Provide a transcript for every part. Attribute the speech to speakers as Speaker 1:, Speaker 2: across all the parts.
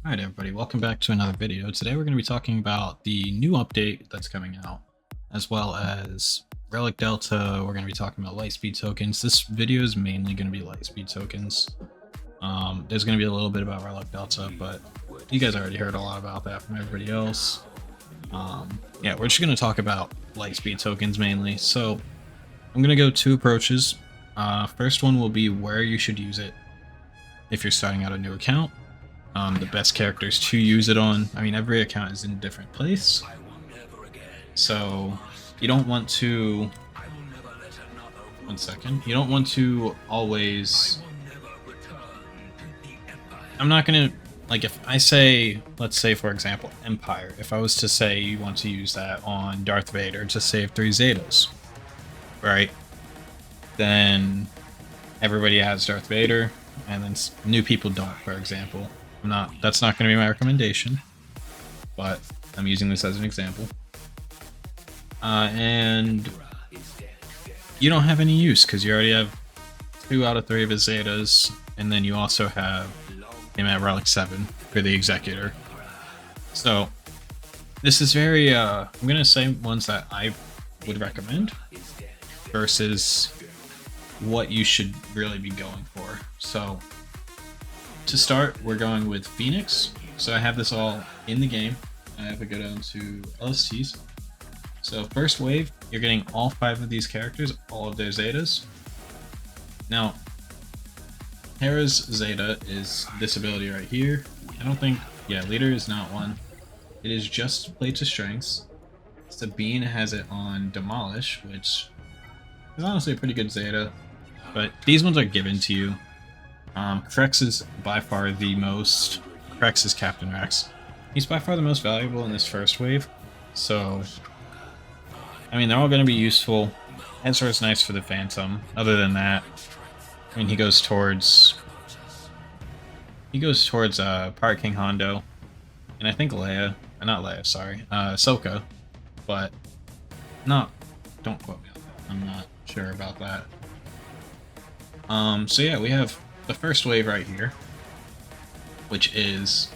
Speaker 1: Alright everybody, welcome back to another video. Today we're going to be talking about the new update that's coming out, as well as Relic Delta. We're going to be talking about Lightspeed Tokens. This video is mainly going to be Lightspeed Tokens. There's going to be a little bit about Relic Delta, but you guys already heard a lot about that from everybody else. Yeah, we're just going to talk about Lightspeed Tokens mainly. So I'm going to go two approaches. First one will be where you should use it if you're starting out a new account. The best characters to use it on. I mean, every account is in a different place, so you don't want to... One second. You don't want to always... I'm not gonna... Like, if I say, let's say, for example, Empire, if I was to say you want to use that on Darth Vader to save 3 Zetas, right? Then everybody has Darth Vader, and then new people don't, for example. That's not going to be my recommendation, but I'm using this as an example. And you don't have any use because you already have 2 out of 3 of his Zetas, and then you also have him at Relic 7 for the Executor. So this is very, I'm going to say ones that I would recommend versus what you should really be going for. So to start, we're going with Phoenix. So I have this all in the game. I have to go down to LSTs. So first wave, you're getting all 5 of these characters, all of their Zetas. Now, Hera's Zeta is this ability right here. I don't think, yeah, Leader is not one. It is just Plates of Strengths. Sabine has it on Demolish, which is honestly a pretty good Zeta, but these ones are given to you. Krex is by far the most... Krex is Captain Rex. He's by far the most valuable in this first wave, so... I mean, they're all going to be useful. Ezra is nice for the Phantom. Other than that, I mean, he goes towards Pirate King Hondo, and I think Leia... Not Leia, sorry. Ahsoka, but... don't quote me on that. I'm not sure about that. So yeah, we have the first wave right here, which is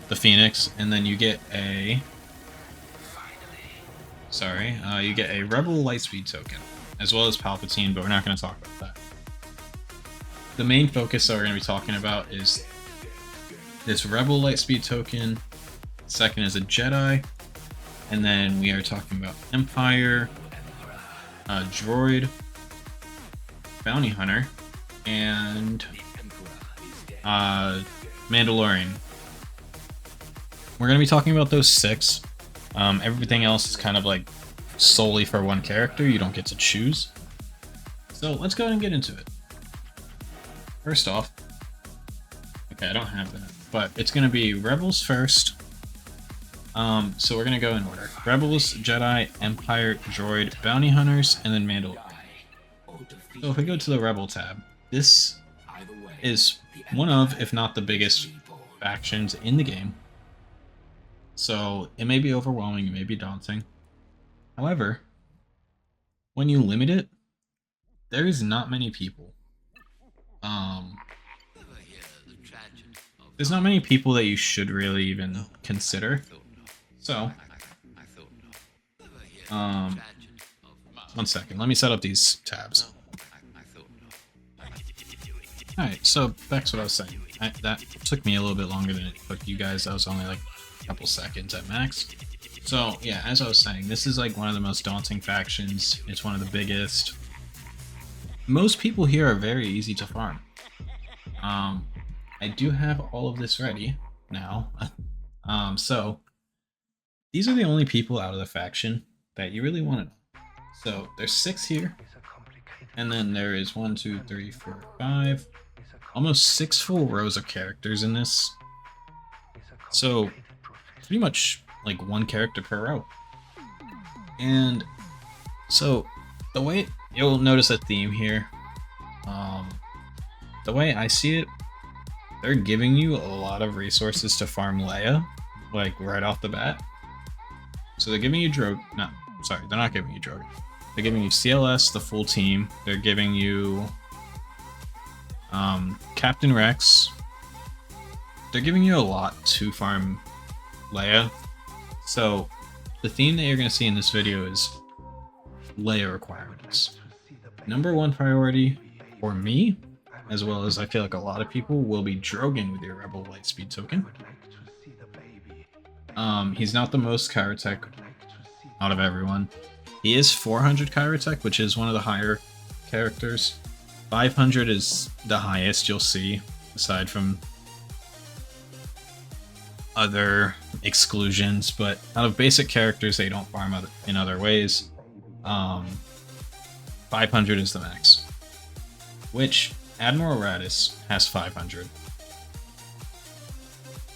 Speaker 1: the Phoenix, and then you get a... you get a Rebel Lightspeed token, as well as Palpatine, but we're not going to talk about that. The main focus that we're going to be talking about is this Rebel Lightspeed token. Second is a Jedi, and then we are talking about Empire, Droid, Bounty Hunter, and Mandalorian. We're going to be talking about those 6. Everything else is kind of like solely for one character. You don't get to choose. So let's go ahead and get into it. First off, okay, I don't have that, but it's going to be Rebels first. So we're going to go in order. Rebels, Jedi, Empire, Droid, Bounty Hunters, and then Mandalorian. So if we go to the Rebel tab, this is one of, if not the biggest factions in the game. So it may be overwhelming, it may be daunting. However, when you limit it, there is not many people. There's not many people that you should really even consider. So, one second, let me set up these tabs. Alright, so back to what I was saying. That took me a little bit longer than it took you guys. That was only like a couple seconds at max. So yeah, as I was saying, this is like one of the most daunting factions. It's one of the biggest. Most people here are very easy to farm. I do have all of this ready now. So these are the only people out of the faction that you really want to know. So there's 6 here, and then there is 1, 2, 3, 4, 5, almost 6 full rows of characters in this. So pretty much like 1 character per row. And so the way you'll notice a theme here, the way I see it, they're giving you a lot of resources to farm Leia, like right off the bat. So they're giving you Droid. No, sorry, they're not giving you Droid. They're giving you CLS, the full team. They're giving you Captain Rex, they're giving you a lot to farm Leia. So the theme that you're going to see in this video is Leia requirements. Number one priority for me, as well as I feel like a lot of people, will be Drogon with your Rebel Lightspeed token. He's not the most Kyrotech out of everyone. He is 400 Kyrotech, which is one of the higher characters. 500 is the highest you'll see, aside from other exclusions, but out of basic characters they don't farm in other ways. 500 is the max, which Admiral Raddus has 500.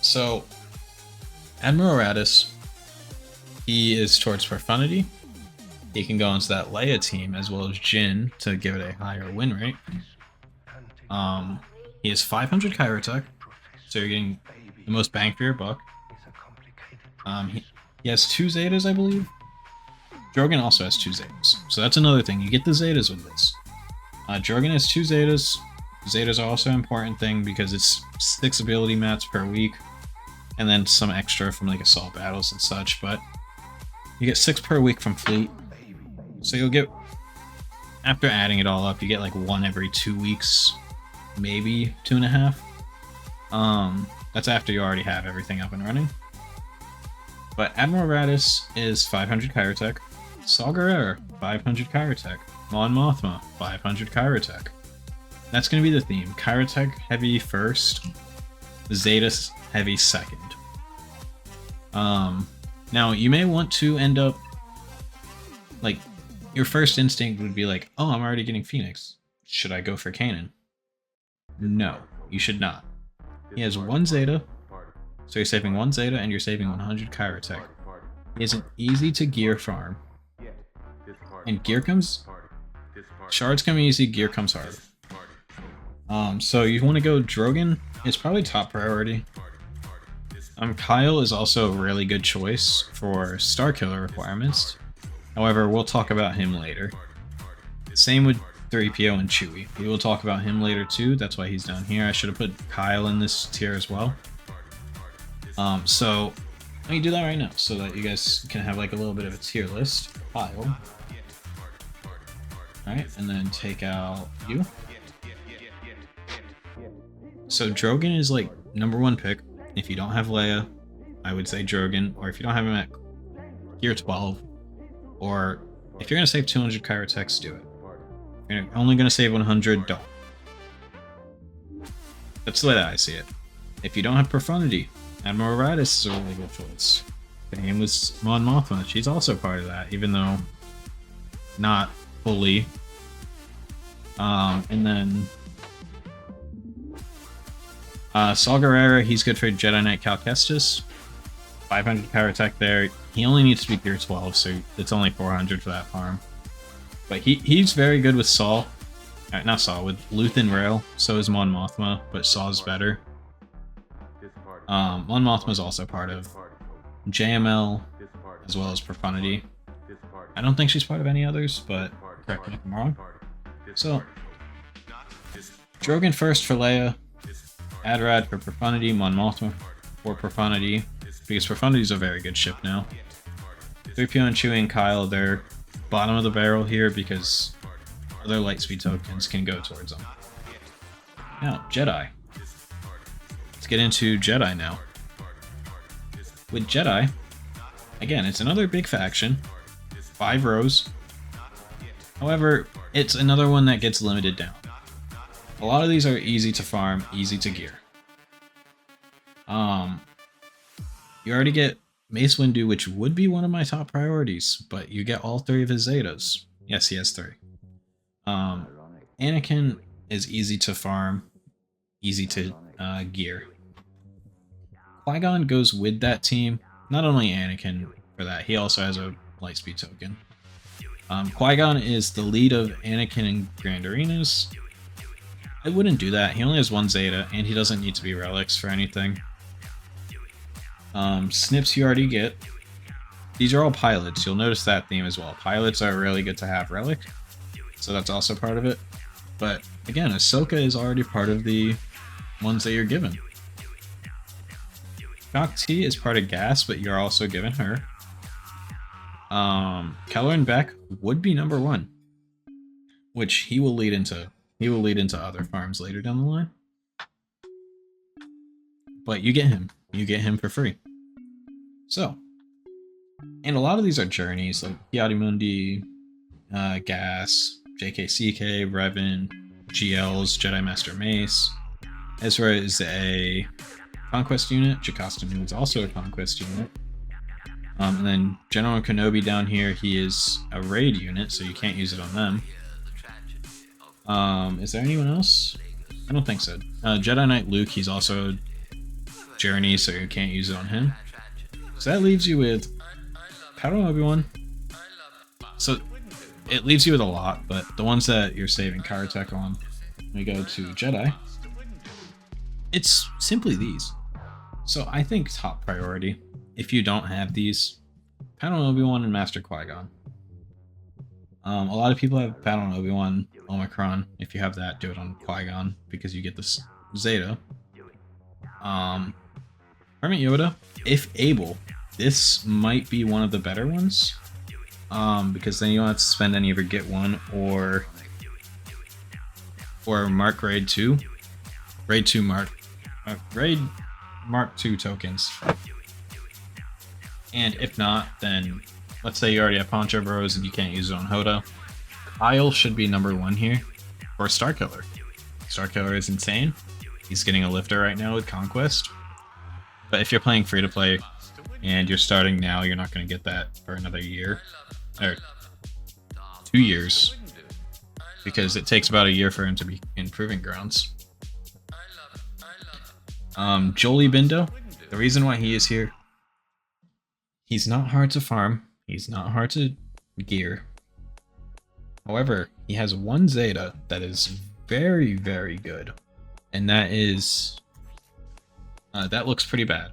Speaker 1: So Admiral Raddus, he is towards Profundity. He can go into that Leia team as well as Jin to give it a higher win rate. He has 500 Kyrotech, so you're getting the most bang for your buck. He has 2 Zetas, I believe. Drogon also has 2 Zetas, so that's another thing. You get the Zetas with this. Drogon has 2 Zetas. Zetas are also an important thing because it's 6 ability mats per week, and then some extra from like assault battles and such, but you get 6 per week from fleet. So you'll get, after adding it all up, you get like 1 every 2 weeks, maybe 2.5. That's after you already have everything up and running. But Admiral Raddus is 500 Kyrotech, Saw Gerrera 500 Kyrotech, Mon Mothma 500 Kyrotech. That's going to be the theme. Kyrotech heavy first, Zetas heavy second. Now you may want to end up, like, your first instinct would be like, oh, I'm already getting Phoenix. Should I go for Kanan? No, you should not. He has 1 Zeta, so you're saving 1 Zeta and you're saving 100 Kyrotech. He is an easy to gear farm. And gear comes... Shards come easy, gear comes hard. So you want to go Drogon, it's probably top priority. Kyle is also a really good choice for Starkiller requirements. However, we'll talk about him later. Same with 3PO and Chewie. We will talk about him later too, that's why he's down here. I should have put Kyle in this tier as well. So let me do that right now so that you guys can have like a little bit of a tier list. Kyle. Alright, and then take out you. So Drogon is like #1 pick. If you don't have Leia, I would say Drogon, or if you don't have him at Gear 12, or if you're going to save 200 Kyrotechs, do it. If you're only going to save 100, don't. That's the way that I see it. If you don't have Profundity, Admiral Raddus is a really good choice. Same with Mon Mothma, she's also part of that, even though not fully. And then Saw Gerrera, he's good for Jedi Knight Cal Kestis. 500 Kyrotech there. He only needs to be Gear 12, so it's only 400 for that farm. But he's very good with Saw. Not Saw, with Luthen Rail. So is Mon Mothma, but Saw's better. Mon Mothma is also part of JML, as well as Profundity. I don't think she's part of any others, but correct me if I'm wrong. So, Drogon first for Leia. Adrad for Profundity, Mon Mothma for Profundity, because Profundity is a very good ship now. 3PO and Chewie and Kyle, they're bottom of the barrel here because other Lightspeed tokens can go towards them. Now, Jedi. Let's get into Jedi now. With Jedi, again, it's another big faction, 5 rows. However, it's another one that gets limited down. A lot of these are easy to farm, easy to gear. You already get Mace Windu, which would be one of my top priorities, but you get all 3 of his Zetas. Yes, he has 3. Anakin is easy to farm, easy to gear. Qui-Gon goes with that team. Not only Anakin for that, he also has a Lightspeed token. Qui-Gon is the lead of Anakin and Grand Arenas. I wouldn't do that. He only has 1 Zeta, and he doesn't need to be relics for anything. Snips you already get. These are all pilots. You'll notice that theme as well. Pilots are really good to have relic, so that's also part of it. But again, Ahsoka is already part of the ones that you're given. Shock T is part of Gas, but you're also given her. Keller and Beck would be number 1, which he will lead into other farms later down the line. But you get him for free. So, and a lot of these are journeys like Yadimundi, Gas, JKCK, Revan, GL's Jedi Master Mace. Ezra is a conquest unit. Jocasta Nu is also a conquest unit. And then General Kenobi down here, he is a raid unit, so you can't use it on them. Is there anyone else? I don't think so. Jedi Knight Luke, he's also a journey, so you can't use it on him. So that leaves you with Padawan Obi-Wan. So it leaves you with a lot, but the ones that you're saving Karatech on, we go to Jedi. It's simply these. So I think top priority, if you don't have these, Padawan Obi-Wan and Master Qui-Gon. A lot of people have Padawan Obi-Wan Omicron. If you have that, do it on Qui-Gon because you get this Zeta. Hermit Yoda, if able, this might be one of the better ones. Because then you don't have to spend any of your Get 1 or Mark Raid 2. Raid Mark 2 tokens. And if not, then let's say you already have Poncho Bros and you can't use it on Hodo. Kyle should be number 1 here. Or Starkiller. Starkiller is insane. He's getting a lifter right now with Conquest. But if you're playing free to play and you're starting now, you're not going to get that for another year. Or 2 years. Because it takes about a year for him to be in Proving Grounds. Jolie Bindo, the reason why he is here, he's not hard to farm, he's not hard to gear. However, he has one Zeta that is very, very good. And that is, that looks pretty bad.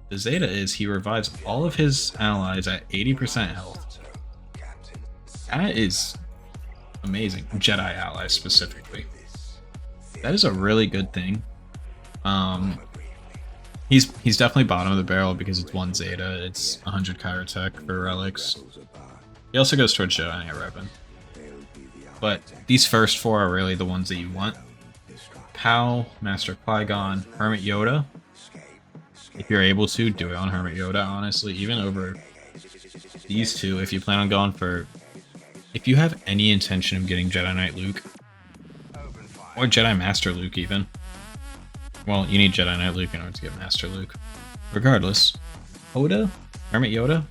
Speaker 1: The Zeta is he revives all of his allies at 80% health. That is amazing. Jedi allies specifically. That is a really good thing. He's definitely bottom of the barrel because it's 1 Zeta, it's 100 Karatech for relics. He also goes towards Jedi and Revan. But these first 4 are really the ones that you want. Pal, Master Qui-Gon, Hermit Yoda. If you're able to, do it on Hermit Yoda, honestly, even over these 2, if you plan on going for... If you have any intention of getting Jedi Knight Luke, or Jedi Master Luke even, well, you need Jedi Knight Luke in order to get Master Luke. Regardless, Hoda, Hermit Yoda,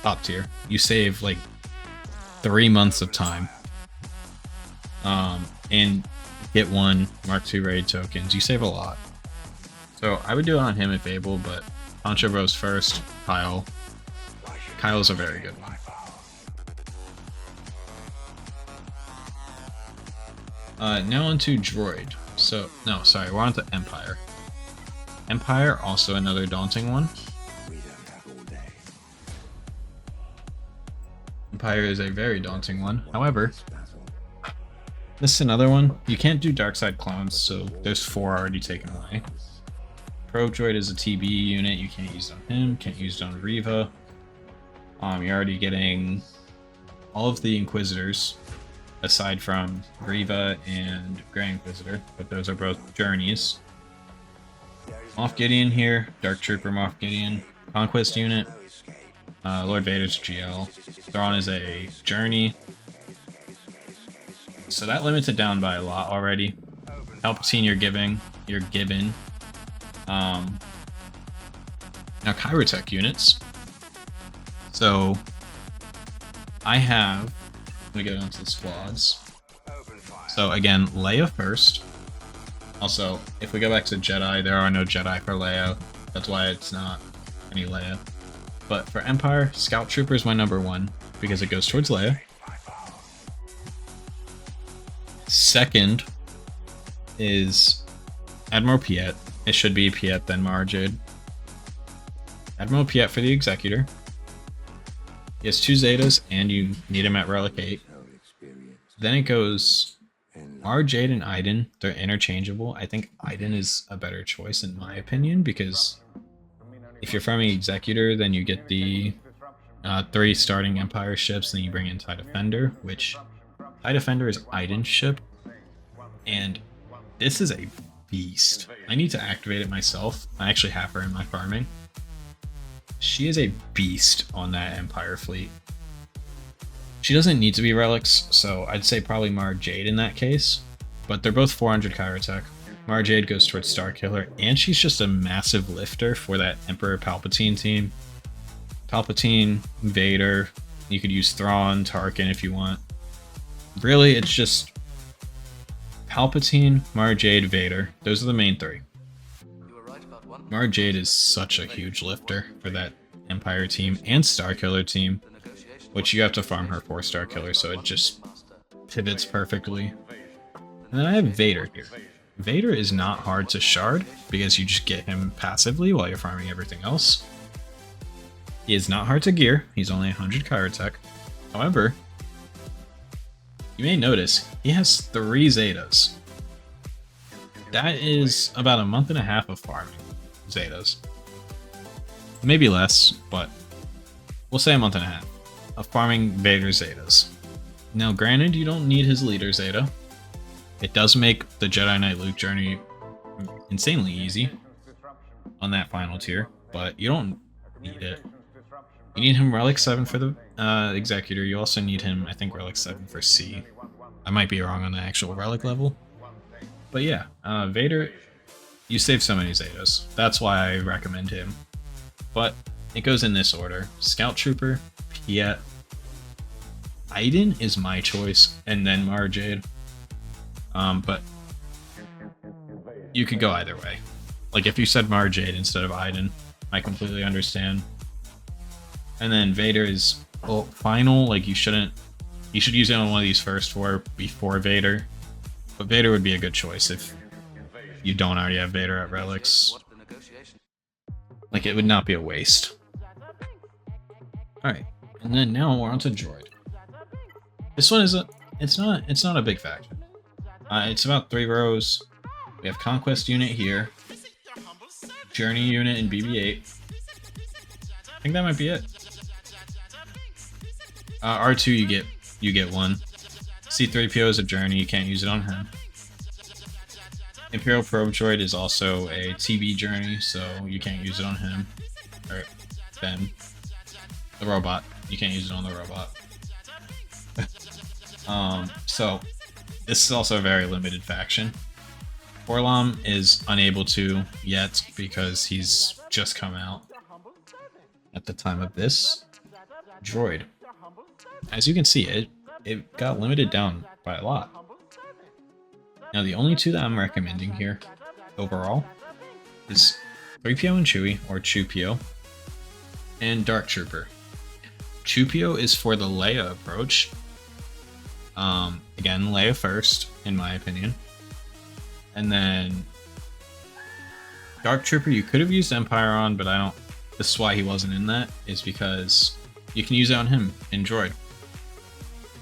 Speaker 1: top tier. You save like 3 months of time. And get 1 Mark II raid tokens. You save a lot. So I would do it on him if able, but Poncho Bros first, Kyle. Kyle's a very good one. Now onto Droid. So, no, sorry, we're on to Empire. Empire, also another daunting one. Empire is a very daunting one. However, this is another one. You can't do Darkside clones, so there's 4 already taken away. Probe Droid is a TB unit. You can't use it on him. Can't use it on Riva. You're already getting all of the Inquisitors, aside from Riva and Grand Inquisitor, but those are both journeys. Moff Gideon here, Dark Trooper Moff Gideon, Conquest unit, Lord Vader's GL. Thrawn is a journey. So that limits it down by a lot already. Palpatine you're given. Now Kyrotech units. So I have, let me go down to the squads. So again, Leia first. Also, if we go back to Jedi, there are no Jedi for Leia. That's why it's not any Leia. But for Empire, Scout Trooper is my number 1 because it goes towards Leia. Second is Admiral Piet. It should be Piet then Marjade. Admiral Piet for the Executor. He has 2 Zetas and you need him at Relic 8. Then it goes Mara Jade and Iden, they're interchangeable. I think Iden is a better choice in my opinion, because if you're farming Executor, then you get the 3 starting Empire ships, then you bring in TIE Defender, which TIE Defender is Iden's ship, and this is a beast. I need to activate it myself. I actually have her in my farming. She is a beast on that Empire fleet. She doesn't need to be relics, so I'd say probably Mara Jade in that case, but they're both 400 Kyrotech. Mara Jade goes towards Starkiller, and she's just a massive lifter for that Emperor Palpatine team. Palpatine, Vader, you could use Thrawn, Tarkin if you want. Really, it's just Palpatine, Mara Jade, Vader. Those are the main 3. Mara Jade is such a huge lifter for that Empire team and Starkiller team, which you have to farm her for Starkiller, so it just pivots perfectly. And then I have Vader here. Vader is not hard to shard because you just get him passively while you're farming everything else. He is not hard to gear. He's only 100 Kyrotech. However, you may notice he has 3 Zetas. That is about a month and a half of farming Zetas. Maybe less, but we'll say a month and a half of farming Vader Zetas. Now granted, you don't need his leader Zeta. It does make the Jedi Knight Luke journey insanely easy on that final tier, but you don't need it. You need him Relic 7 for the Executor. You also need him, I think, Relic 7 for C. I might be wrong on the actual Relic level. But yeah, Vader, you save so many Zetas. That's why I recommend him. But it goes in this order. Scout Trooper, Piet, Iden is my choice, and then Mara Jade. But you could go either way. Like if you said Mara Jade instead of Iden, I completely understand. And then Vader is final. Like you should use it on one of these first 4 before Vader. But Vader would be a good choice if you don't already have Vader at relics. Like it would not be a waste. Alright, and then now we're on to Droid. This one is it's not a big faction. It's about 3 rows. We have Conquest unit here. Journey unit in BB-8. I think that might be it. R2 you get 1. C-3PO is a journey, you can't use it on him. Imperial Probe Droid is also a TB journey, so you can't use it on him. Or Ben. The robot. You can't use it on the robot. So this is also a very limited faction. Orlam is unable to yet because he's just come out at the time of this. Droid. As you can see, it got limited down by a lot. Now the only 2 that I'm recommending here overall is 3PO and Chewie, or Chewpio, and Dark Trooper. Chewpio is for the Leia approach. Again, Leia first, in my opinion. And then Dark Trooper you could have used Empire on, but I don't. This is why he wasn't in that, is because you can use it on him in Droid.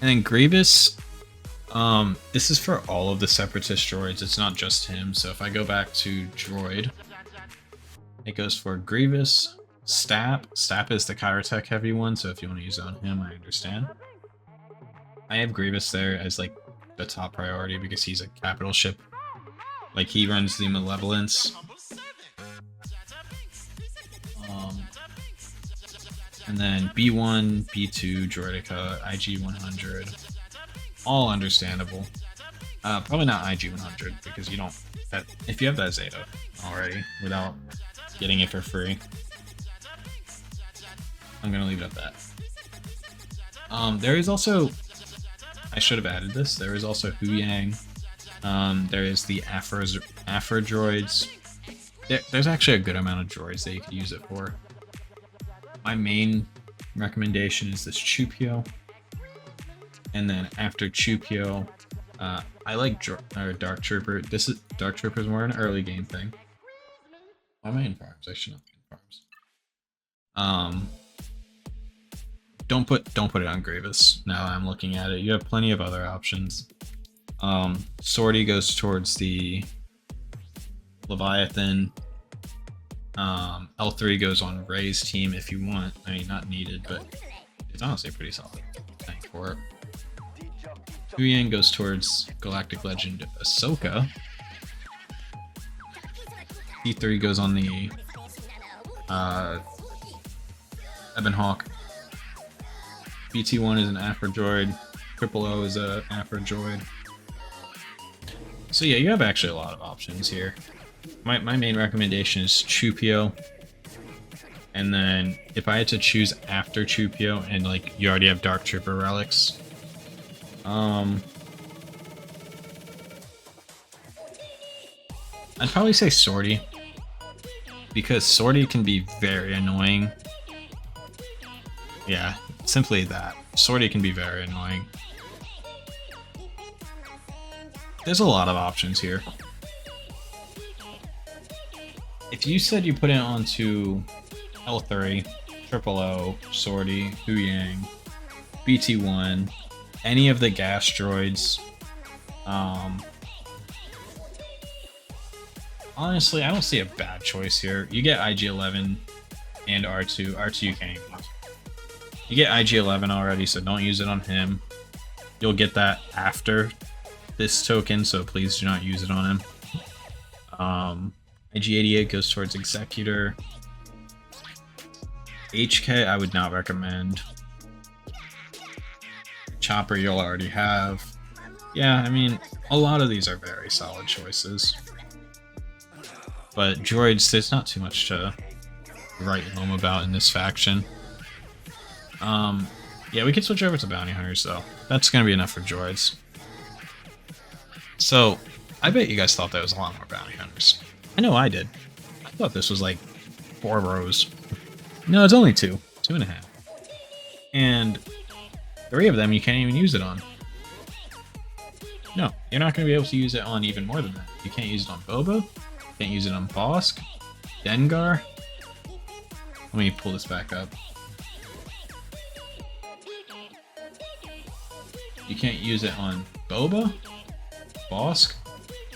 Speaker 1: And then Grievous, this is for all of the Separatist droids, it's not just him. So if I go back to Droid, it goes for Grievous, Stap. Stap is the Kyrotech heavy one, so if you want to use it on him, I understand. I have Grievous there as like the top priority because he's a capital ship. Like he runs the Malevolence. And then B1, B2, Droidica, IG-100. All understandable. Probably not IG-100 because you don't... if you have that Zeta already without getting it for free, I'm going to leave it at that. There is also... I should have added this. There is also Huyang. There is the Afro droids. There's actually a good amount of droids that you could use it for. My main recommendation is this Chewpio. And then after Chewpio, I like Dark Trooper. Dark Trooper is more an early game thing. Why am I in farms? I should not be in farms. Don't put it on Grievous. Now that I'm looking at it, you have plenty of other options. Sortie goes towards the Leviathan. L3 goes on Ray's team if you want. I mean, not needed, but it's honestly pretty solid. Thank for it. Huyang goes towards Galactic Legend Ahsoka. D3 goes on the Ebon Hawk. BT1 is an Afro Droid. Triple O is a Afro Droid. So yeah, you have actually a lot of options here. My main recommendation is Chupio. And then if I had to choose after Chupio and like you already have Dark Trooper relics, I'd probably say Sortie. Because Sortie can be very annoying. Yeah, simply that. Sortie can be very annoying. There's a lot of options here. If you said you put it onto L3, Triple O, Sortie, Huyang, BT1, any of the gas droids, honestly, I don't see a bad choice here. You get IG-11 and R2. R2 you can't even use. You get IG-11 already, so don't use it on him. You'll get that after this token, so please do not use it on him. IG-88 goes towards Executor. HK I would not recommend. Chopper you'll already have. Yeah, I mean, a lot of these are very solid choices. But droids, there's not too much to write home about in this faction. Yeah, we can switch over to bounty hunters though. That's gonna be enough for droids. So, I bet you guys thought there was a lot more bounty hunters. I know I did. I thought this was like 4 rows. No, it's only 2. 2.5. And 3 of them you can't even use it on. No, you're not going to be able to use it on even more than that. You can't use it on Boba. You can't use it on Bosk. Dengar. Let me pull this back up. You can't use it on Boba, Bosk,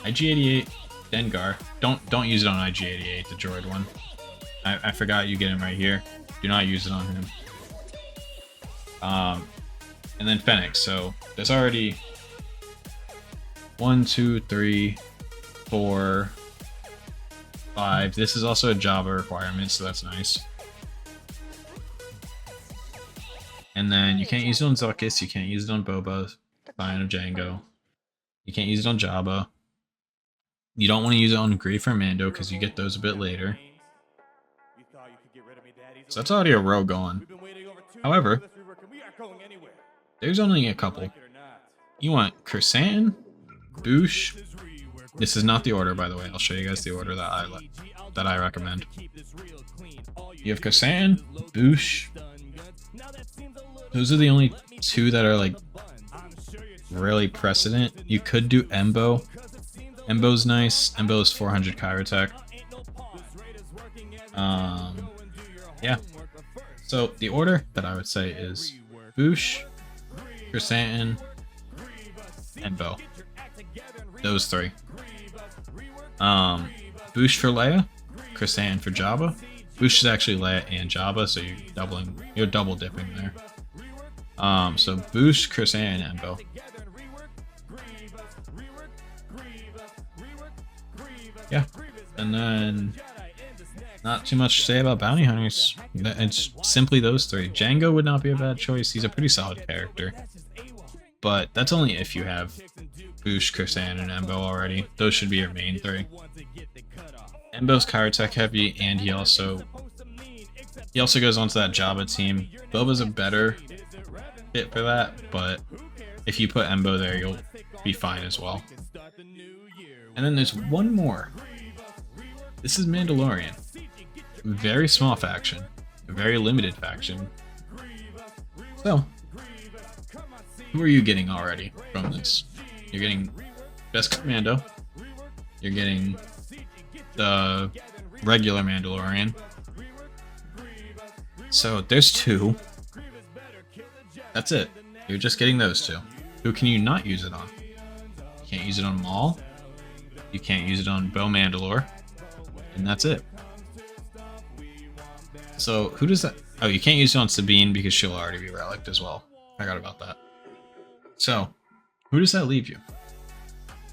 Speaker 1: IG-88, Dengar. Don't use it on IG-88, the droid one. I forgot you get him right here. Do not use it on him. And then Fennec. So there's already 1, 2, 3, 4, 5. This is also a Java requirement, so that's nice. And then you can't use it on Zuckuss, you can't use it on Boba, Lion of Django. You can't use it on Jabba. You don't want to use it on Grief or Mando because you get those a bit later. So that's already a row going. However, there's only a couple. You want Kersantin, Boosh. This is not the order, by the way. I'll show you guys the order that I recommend. You have Kersantin, Boosh. Those are the only 2 that are like really precedent. You could do Embo. Embo's nice. Embo's 400 Kyrotech. Yeah. So the order that I would say is Boosh, Kersantin, Embo. Those 3. Boosh for Leia, Kersantin for Jabba. Boosh is actually Leia and Jabba, so you're double dipping there. So Boosh, Kersantin, and Embo. Yeah, and then not too much to say about bounty hunters. It's simply those 3. Django would not be a bad choice. He's a pretty solid character, but that's only if you have Boosh, Kersantin, and Embo already. Those should be your main 3. Embo's Kyrotech heavy, and he also goes onto that Jabba team. Boba's a better fit for that, but if you put Embo there, you'll be fine as well. And then there's one more. This is Mandalorian. Very small faction. A very limited faction. So, who are you getting already from this? You're getting Best Commando. You're getting the regular Mandalorian. So there's 2. That's it. You're just getting those 2. Who can you not use it on? You can't use it on Maul. You can't use it on Bo Mandalore. And that's it. So who does that? Oh, you can't use it on Sabine because she'll already be relicked as well. I forgot about that. So who does that leave you?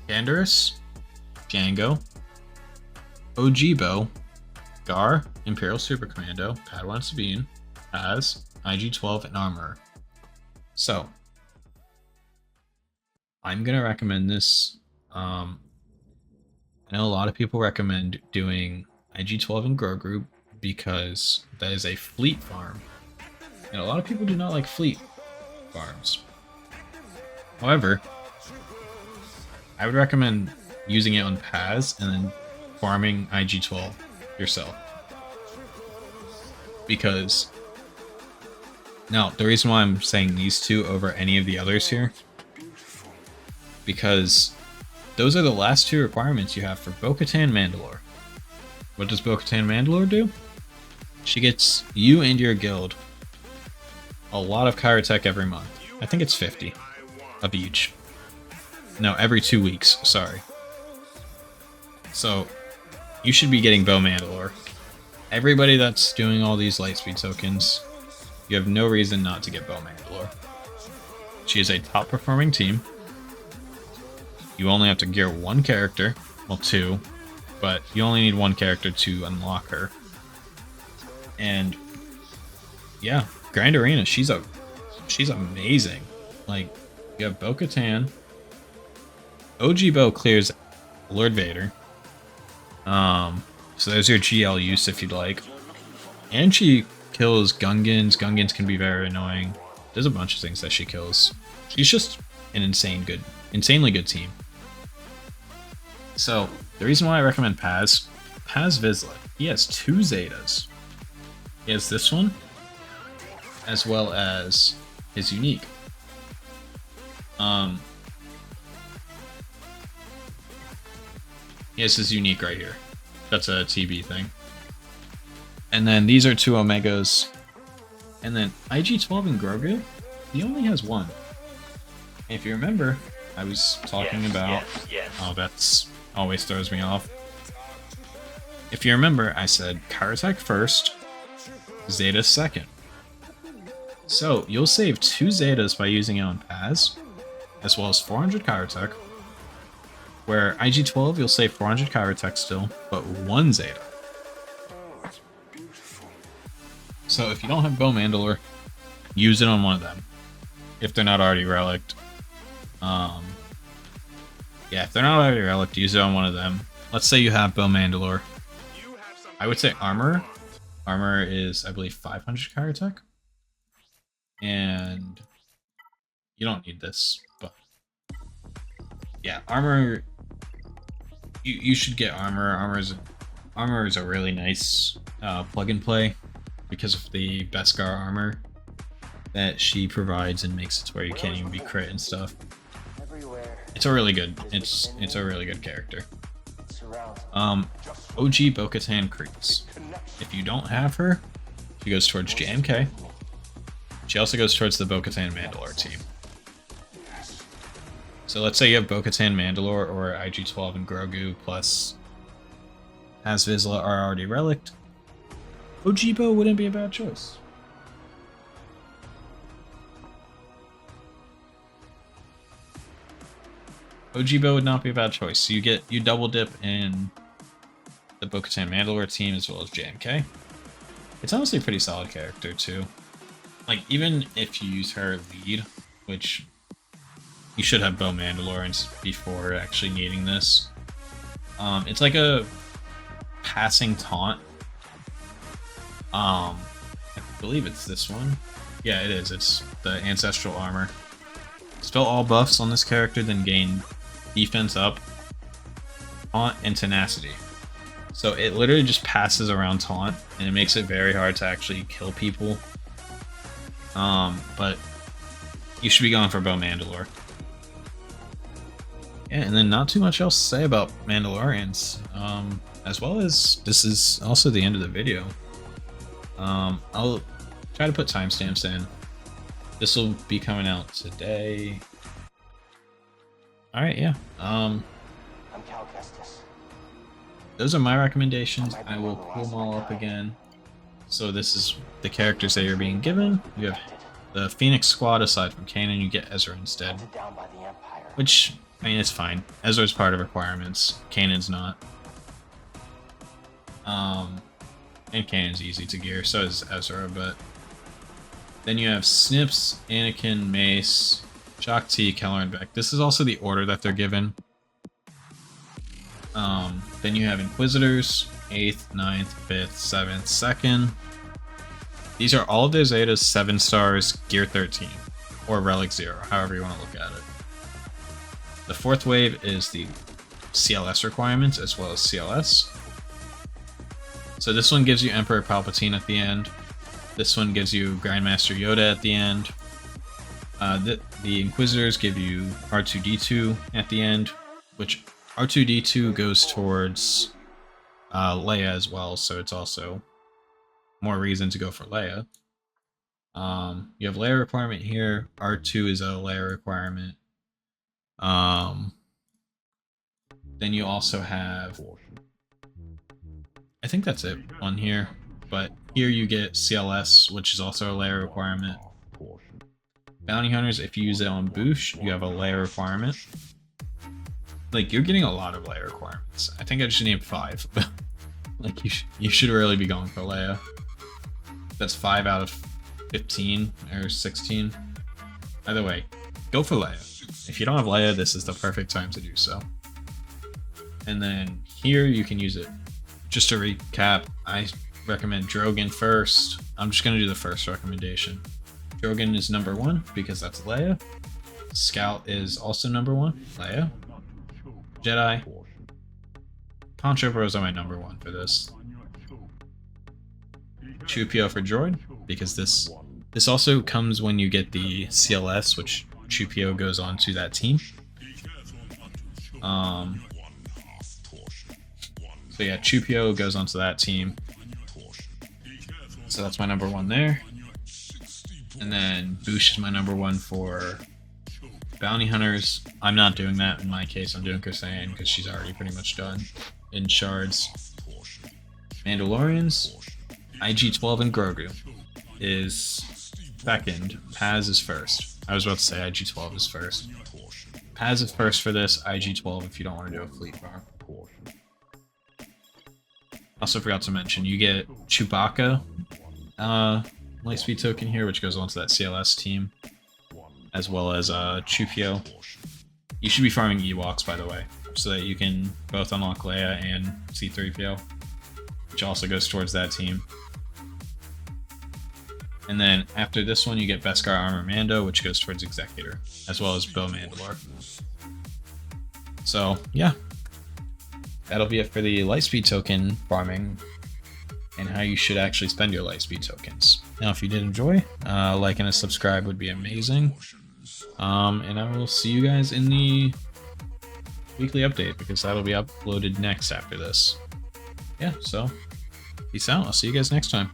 Speaker 1: Canderous, Django, OG Bo, Gar, Imperial Super Commando, Padawan Sabine, Paz, IG-12, and Armor. So I'm gonna recommend this. I know a lot of people recommend doing IG-12 and Grogu because that is a fleet farm, and a lot of people do not like fleet farms. However, I would recommend using it on Paz and then farming IG-12 yourself. Because now the reason why I'm saying these two over any of the others here, because those are the last two requirements you have for Bo-Katan Mandalore. What does Bo-Katan Mandalore do? She gets you and your guild a lot of Kyrotech every month. I think it's 50 of each. No, every 2 weeks, sorry. So you should be getting Bo Mandalore. Everybody that's doing all these Lightspeed tokens, you have no reason not to get Bo Mandalore. She is a top performing team. You only have to gear one character, well, two, but you only need one character to unlock her. And yeah, Grand Arena, she's amazing. Like, you have Bo-Katan. OG Bo clears Lord Vader. So there's your GL use if you'd like. And she kills Gungans. Gungans can be very annoying. There's a bunch of things that she kills. She's just an insanely good team. So the reason why I recommend Paz Vizsla, he has 2 Zetas. He has this one, as well as his unique. He has his unique right here. That's a TB thing. And then these are 2 Omegas. And then IG-12 and Grogu, he only has 1. And if you remember, I was talking about... Oh, that's always throws me off. If you remember, I said Kyrotech first, Zeta second. So you'll save 2 Zetas by using it on Paz, as well as 400 Kyrotech. Where IG-12, you'll save 400 Kyrotech still, but 1 Zeta. So if you don't have Bo Mandalore, use it on one of them. If they're not already relicked. Yeah, if they're not already relicked, use it on one of them. Let's say you have Bo Mandalore. I would say Armor. Armor is, I believe, 500 Kyrotech. And you don't need this, but yeah, Armor. You should get Armor. Armor is a really nice plug and play because of the Beskar armor that she provides and makes it to where you can't even be crit and stuff. It's a really good. It's a really good character. OG Bo-Katan creeps. If you don't have her, she goes towards JMK. She also goes towards the Bo-Katan Mandalore team. So let's say you have Bo-Katan Mandalore or IG-12 and Grogu plus Paz Vizsla are already relicked. OG Bo wouldn't be a bad choice. OG Bo would not be a bad choice. So you double dip in the Bo-Katan Mandalore team as well as JMK. It's honestly a pretty solid character too. Like, even if you use her lead, which you should have Bo Mandalorians before actually needing this. It's like a passing taunt. I believe it's this one. Yeah, it is. It's the Ancestral Armor. Spell all buffs on this character, then gain defense up, taunt, and tenacity. So it literally just passes around taunt, and it makes it very hard to actually kill people. But you should be going for Bo Mandalore. Yeah, and then not too much else to say about Mandalorians. As well as this is also the end of the video. I'll try to put timestamps in. This will be coming out today. All right, yeah. Those are my recommendations. I will pull them all up again. So this is the characters that you're being given. You have the Phoenix Squad. Aside from Kanan, you get Ezra instead. Which, I mean, it's fine. Ezra's part of requirements. Kanan's not. And Kanan's easy to gear, so is Ezra, but... Then you have Snips, Anakin, Mace, Shaak Ti, Keller, and Beck. This is also the order that they're given. Then you have Inquisitors, 8th, 9th, 5th, 7th, 2nd. These are all of their Zetas, 7 stars, Gear 13, or Relic 0, however you want to look at it. The 4th wave is the CLS requirements, as well as CLS. So this one gives you Emperor Palpatine at the end. This one gives you Grandmaster Yoda at the end. The Inquisitors give you R2-D2 at the end, which R2-D2 goes towards Leia as well, so it's also more reason to go for Leia. You have Leia requirement here. R2 is a Leia requirement. Then you also have... I think that's it on here, but here you get CLS, which is also a Leia requirement. Bounty Hunters, if you use it on Boosh, you have a Leia requirement. Like, you're getting a lot of Leia requirements. I think I just named 5. Like, you should really be going for Leia. That's 5 out of 15 or 16. Either way, go for Leia. If you don't have Leia, this is the perfect time to do so. And then here you can use it. Just to recap, I recommend Drogon first. I'm just going to do the first recommendation. Drogon is number 1 because that's Leia. Scout is also number 1, Leia. Jedi. Poncho Bros are my number 1 for this. Chupio for Droid, because this also comes when you get the CLS, which Chupio goes on to that team. So yeah, Chupio goes onto that team. So that's my number 1 there. And then Boosh is my number 1 for Bounty Hunters. I'm not doing that in my case. I'm doing Kusain because she's already pretty much done in shards. Mandalorians, IG-12 and Grogu is second. Paz is first. I was about to say IG-12 is first. Paz is first for this. IG-12 if you don't want to do a fleet farm. Also forgot to mention, you get Chewbacca Lightspeed token here, which goes onto that CLS team, as well as Chupio. You should be farming Ewoks, by the way, so that you can both unlock Leia and C-3PO, which also goes towards that team. And then after this one, you get Beskar Armor Mando, which goes towards Executor, as well as Bo Mandalore. So, yeah. That'll be it for the Lightspeed token farming and how you should actually spend your Lightspeed tokens. Now, if you did enjoy, like and a subscribe would be amazing. And I will see you guys in the weekly update, because that'll be uploaded next after this. Yeah, so peace out. I'll see you guys next time.